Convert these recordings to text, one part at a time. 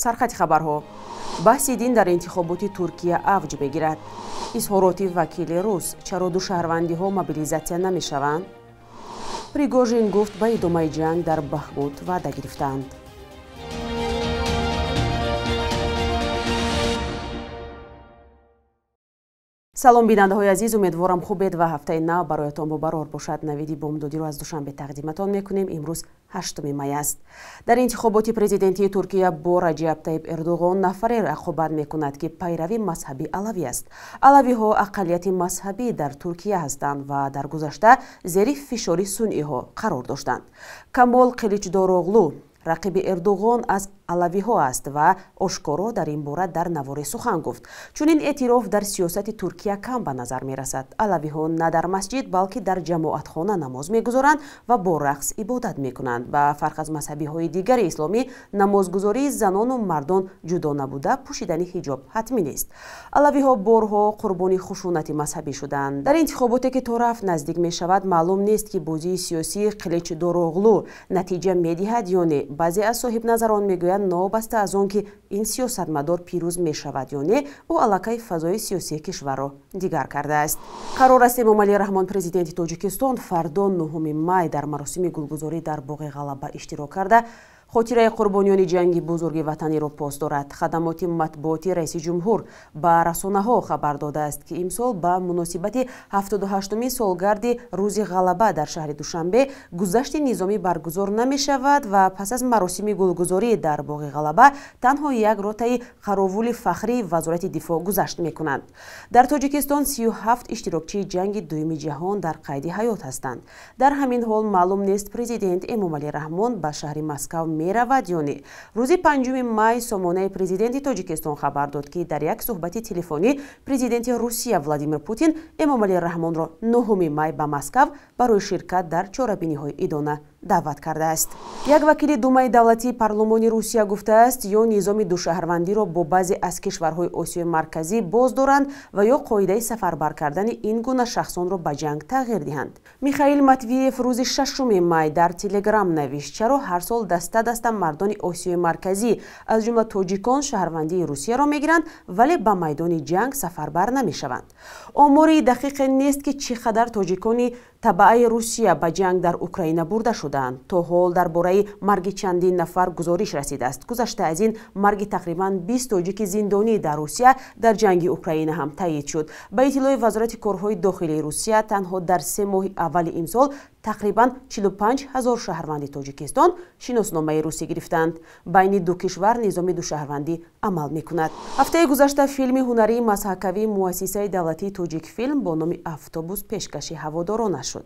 сархати хабарҳо. баҳси дин дар интихоботи Туркия авҷ мегирад. изҳороти вакили рус: чаро ду шаҳрвандиҳо мобилизатсия намешаванд? Пригожин гуфт ба идомаи ҷанг дар Бахмут ваъда гирифтанд. салом бинандаҳои азиз, умедворам хубед ва ҳафтаи нав бароятон бобарор бошад. навиди бомдодиро аз душанбе тақдиматон мекунем. имрӯз 8 май аст. дар интихоботи президентии Туркия бо Раҷаб Таyyip Эрдоғон нафаре рақобат мекунад ки пайрави мазҳаби алавӣ аст. алавиҳо ақалияти мазҳабӣ дар Туркия ҳастанд ва дар гузашта зери фишори сунъиҳо қарор доштанд. Камол Қиличдороғлу рақиби Эрдоғон аз алавиҳо аст ва ошкоро дар ин бора дар наворе сухан гуфт. чунин эътироф дар сиёсати Туркия кам ба назар мерасад. алавиҳо на дар масҷид, балки дар ҷамоатхона намоз мегузоранд ва бо рақс ибодат мекунанд. ба фарқ аз мазҳабиҳои дигари исломӣ, намозгузории занону мардон ҷудо набуда пӯшидани ҳиҷоб ҳатмӣ нест. алавиҳо борҳо қурбони хушунати мазҳабӣ шуданд. дар интихоботе ки то рафт наздик мешавад, маълум нест ки бозии сиёсии Қиличдороғлу натиҷа медиҳад ё не. баъзе аз соҳибназарон мегӯянд новобаста аз он ки ин сиёсатмадор пирӯз мешавад ё не, ӯ аллакай фазои сиёсии кишварро дигар кардааст. қарор аст Эмомалӣ Раҳмон, президенти Тоҷикистон, фардо 9 май дар маросими гулгузорӣ дар Боғи Ғалаба иштирок карда хотираи қурбониёни ҷанги бузурги ватаниро пост дорад. хадамоти матбуоти раиси ҷумҳур ба расонаҳо хабар додааст ки имсол ба муносибати 78-уми солгарди рӯзи Ғалаба дар шаҳри Душанбе гузашти низомӣ баргузор намешавад ва пас аз маросими гулгузорӣ дар Боғи Ғалаба танҳо як ротаи қаровули фахрии вазорати дифоъ гузашт мекунанд. дар Тоҷикистон 37 иштирокчии ҷанги дуюми ҷаҳон дар қайди ҳаёт ҳастанд. дар ҳамин ҳол маълум нест президент Эмомалӣ Раҳмон ба шаҳри Москав меравад ё не. рӯзи 5 май сомонаи президенти Тоҷикистон хабар дод ки дар як суҳбати телефонӣ президенти Русия Владимир Путин Эмомалӣ Раҳмонро 9 май ба Москав барои ширкат дар чорабиниҳои идона даъват кардааст. як вакили Думаи давлатии парлумони Русия гуфтааст ё низоми душаҳрвандиро бо баъзе аз кишварҳои Осиёи марказӣ боз доранд ва ё қоидаи сафарбар кардани ин гуна шахсонро ба ҷанг тағйир диҳанд. Михаил Матвиев рӯзи 6 май дар Телеграм навишт: чаро ҳар сол даста мардони Осиёи марказӣ аз ҷумла тоҷикон шаҳрвандии Русияро мегиранд, вале ба майдони ҷанг сафарбар намешаванд. омори дақиқе нест ки чӣ қадар тоҷикони табааи Русия ба ҷанг дар Украина бурда шуданд. то ҳол дар бораи марги чандин нафар гузориш расидааст. гузашта аз ин марги тақрибан 20 тоҷики зиндонӣ дар Русия дар ҷанги Украина ҳам таъйид шуд. ба иттилои вазорати корҳои дохилии Русия, танҳо дар 3 моҳи аввали имсол тақрибан 45 000 шаҳрванди Тоҷикистон шиносномаи русӣ гирифтанд. байни ду кишвар низоми душаҳрвандӣ амал мекунад. ҳафтаи гузашта филми ҳунарии мазҳакавии муассисаи давлатии Тоҷикфилм бо номи «Автобус» пешкаши ҳаводорона шуд.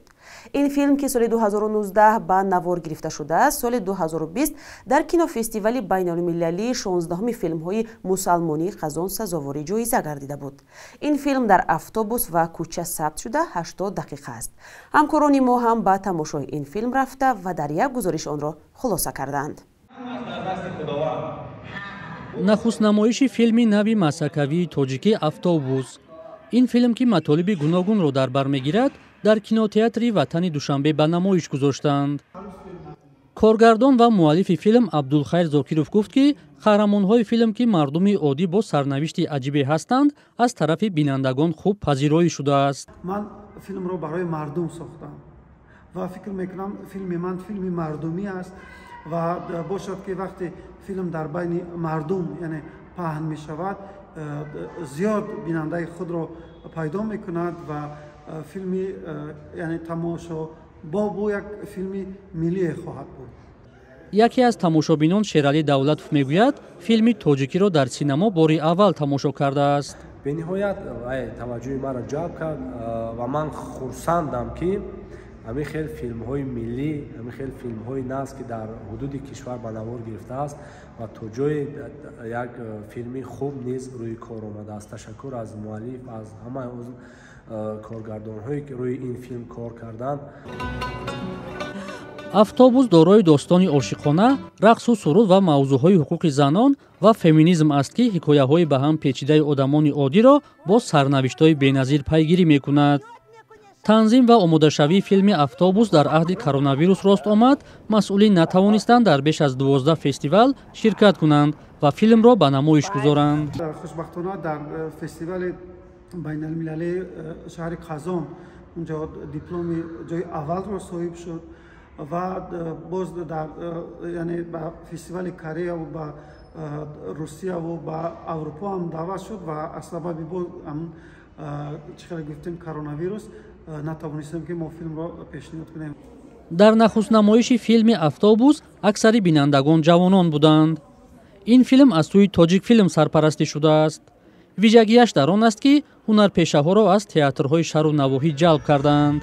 ин филм, ки соли 2019 ба навор гирифта шудааст, соли 2020 дар кинофестивали байналмилалии 16-уми филмҳои мусалмонии Қазон сазовори ҷоиза гардида буд. ин филм дар автобус ва кӯча сабт шуда 80 дақиқа аст. ҳамкорони мо ҳам ба тамошои ин филм рафта ва дар як гузориш онро хулоса карданд. нахустнамоиши филми нави масакавии тоҷикӣ «Автобус». ин филм, ки матолиби гуногунро дар бар мегирад, дар кинотеатри ватани Душанбе ба намоиш гузоштанд. коргардон ва муаллифи филм Абдулхайр Зокиров гуфт ки қаҳрамонҳои филм, ки мардуми оддӣ бо сарнавишти аҷибе ҳастанд, аз тарафи бинандагон хуб пазироӣ шудааст. ман филмро барои мардум сохтам ва фикр мекунам филми ман филми мардумӣ аст ва бошад ки вақте филм дар байни мардум яъне паҳн мешавад, зиёд бинандаи худро пайдо мекунад ва филми яъне тамошо бо як филми миллие хоҳад буд. яке аз тамошобинон Шералӣ Давлатов мегӯяд, филми тоҷикиро дар синемо бори аввал тамошо кардааст. бениҳоят таваҷҷӯҳи маро ҷалб кард ва ман хурсандам ки ҳамин хел филмҳои миллӣ, ҳамин хел филмҳои наз ки дар ҳудуди кишвар ба навор гирифтааст ва то ҷои як филми хуб низ рӯи кор омадааст. ташаккур аз муаллиф, аз ҳама коргардонҳое ки рӯи ин филм кор карданд. автобус дорои достони ошиқона, рақсу суруд ва мавзӯъҳои ҳуқуқи занон ва феминизм аст, ки ҳикояҳои ба ҳам печидаи одамони оддиро бо сарнавиштҳои беназир пайгирӣ мекунад. танзим ва омодашавии филми «Автобус» дар аҳди коронавирус рост омад, масъулин натавонистанд дар беш аз 12 фестивал ширкат кунанд. ва филмро ба намоиш гузоранд. خوشبختانه در فستیوال بین المللی شهر قزان اونجا دیپلم جای اول رو صاحب شد و باز در یعنی با فستیوال کره و با روسیه و با اروپا هم دعوت شد و از سبب باز هم چقدر گفتیم کرونا ویروس نتوانستیم که ما فیلم رو پیشنهاد کنیم. дар нахустнамоиши филми «Автобус» аксари бинандагон ҷавонон буданд. ин филм аз сӯи Тоҷикфилм сарпарастӣ шудааст. вижагияш дар он аст ки ҳунарпешаҳоро аз театрҳои шаҳру навоҳӣ ҷалб карданд.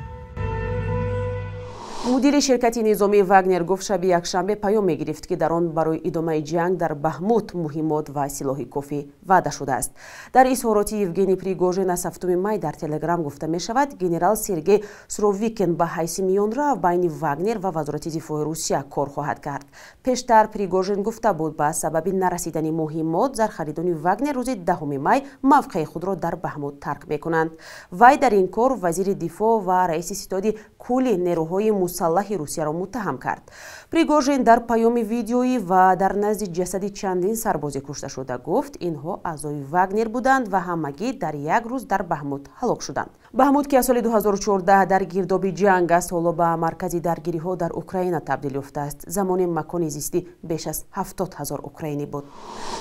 мудири ширкати низомии Вагнер гуфт шаби якшанбе паём мегирифт ки дар он барои идомаи ҷанг дар Бахмут муҳимот ва силоҳи кофӣ ваъда шудааст. дар изҳороти Евгений Пригожин аз 7 май дар Телеграм гуфта мешавад, генерал Сергей Суровикин ба ҳайси миёнрав байни Вагнер ва вазорати дифои Русия кор хоҳад кард. пештар Пригожин гуфта буд, ба сабаби нарасидани муҳимот зархаридони Вагнер рӯзи 10 май мавқеи худро дар Бахмут тарк мекунанд. вай дар ин кор вазири дифоъ ва раиси ситоди кулли нерӯҳои мусаллаҳи Русияро муттаҳам кард. Пригожин дар паёми видеоӣ ва дар назди ҷасади чандин сарбози кушташуда гуфт, инҳо аъзои Вагнер буданд ва ҳамагӣ дар як рӯз дар Бахмут ҳалок шуданд. Бахмут ки аз соли 2014 дар гирдоби ҷанг аст, ҳоло ба маркази даргириҳо дар Украина табдил ёфтааст. замони макони зистӣ беш аз 70 000 украинӣ буд.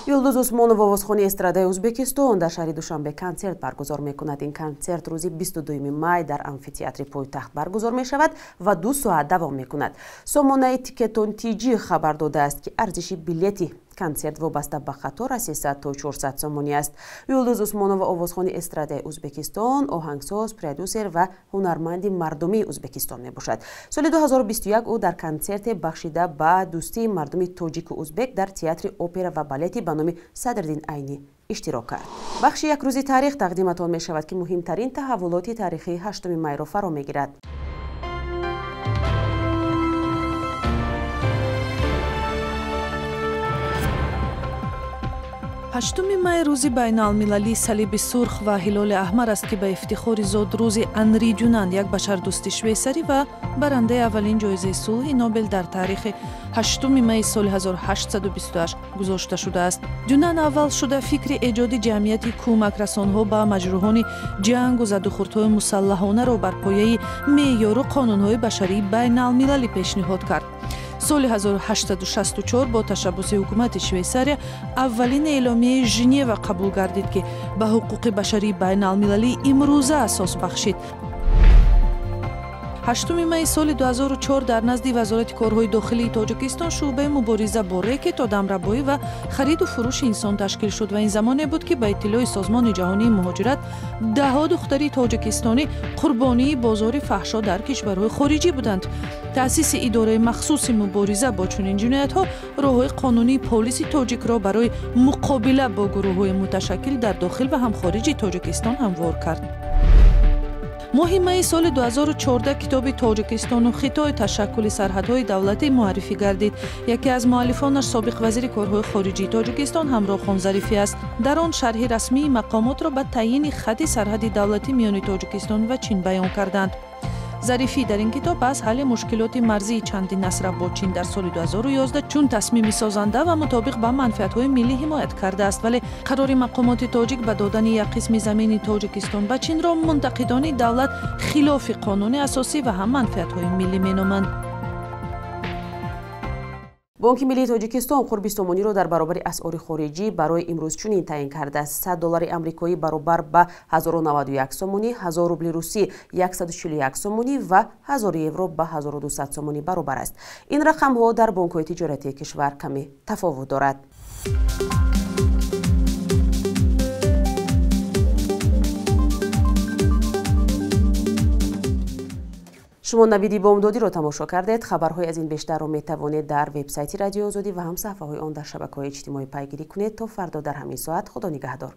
Юлдуз Усмонова овозхони эстрадаи Ӯзбекистон дар шаҳри Душанбе консерт баргузор мекунад. ин консерт рӯзи 22 май дар амфитеатри пойтахт баргузор мешавад ва 2 соат давом мекунад. сомонаи Тикетон-Тиҷи хабар додааст ки арзиши билети консерт вобаста ба қатор аз 300 то 400 сомонӣ аст. Юлдуз Усмонова овозхони эстрадаи Ӯзбекистон, оҳангсоз, продюсер ва ҳунарманди мардумии Ӯзбекистон мебошад. соли 2021 ӯ дар консерте бахшида ба дӯстии мардуми тоҷику ӯзбек дар театри опера ва балети ба номи Садриддин Айнӣ иштирок кард. бахши як рӯзи таърих тақдиматон мешавад ки муҳимтарин таҳаввулоти таърихии 8 майро фаро мегирад. 8 май рӯзи байналмилалии салиби сурх ва ҳилоли аҳмар аст ки ба ифтихори зодрӯзи Анри Дюнанд, як башардӯсти швейсарӣ ва барандаи аввалин ҷоизаи сулҳи Нобел дар таърихи 8 майи соли 1828 гузошта шудааст. Дюнанд аввал шуда фикри эҷоди ҷамъияти кӯмакрасонҳо ба маҷрӯҳони ҷангу задухурдҳои мусаллаҳонаро бар пояи меъёру қонунҳои башарии байналмилалӣ пешниҳод кард. соли 1864 бо ташаббуси ҳукумати Швейсария аввалин эъломияи Женева қабул гардид, ки ба ҳуқуқи башарии байналмилалии имрӯза асос бахшид. 8 майи соли 2004 дар назди Вазорати корҳои дохилии Тоҷикистон шуъбаи мубориза бо рэкет, одамрабоӣ ва хариду фурӯши инсон ташкил шуд ва ин замоне буд ки ба иттилои Созмони ҷаҳонии муҳоҷират даҳҳо духтари тоҷикистонӣ қурбонии бозори фаҳшо дар кишварҳои хориҷӣ буданд. таъсиси идораи махсуси мубориза бо чунин ҷиноятҳо роҳҳои қонунии полиси тоҷикро барои муқобила бо гурӯҳҳои муташаккил дар дохил ва ҳам хориҷи Тоҷикистон ҳамвор кард. моҳи майи соли 2014 китоби Тоҷикистону Хитой ташаккули сарҳадҳои давлатӣ муаррифӣ гардид. яке аз муаллифонаш собиқ вазири корҳои хориҷии Тоҷикистон Ҳамроҳхон Зарифӣ аст. дар он шарҳи расмии мақомотро ба таъйини хати сарҳади давлатӣ миёни Тоҷикистон ва Чин баён карданд. Зарифӣ дар ин китоб аз ҳалли мушкилоти марзии чандин насра бо Чин дар соли 2011 чун тасмими созанда ва мутобиқ ба манфиатҳои миллӣ ҳимоят кардааст, вале қарори мақомоти тоҷик ба додани як қисми замини Тоҷикистон ба Чинро мунтақидони давлат хилофи қонуни асосӣ ва ҳам манфиатҳои миллӣ меноманд. бонки миллии Тоҷикистон қурби сомониро дар баробари асъори хориҷӣ барои имрӯз чунин таъин кардааст. $100 амрикоӣ баробар ба 1091 сомонӣ, 1000 рубли русӣ 141 сомонӣ ва 1000 евро ба 1200 сомонӣ баробар аст. ин рақамҳо дар бонкҳои тиҷоратии кишвар каме тафовут дорад. шумо навиди бомдодиро тамошо кардед. хабарҳои аз ин бештарро метавонед дар вебсайти Радиои Озодӣ ва ҳам саҳифаҳои он дар шабакаҳои иҷтимоӣ пайгирӣ кунед. то фардо дар ҳамин соат худо нигаҳдор.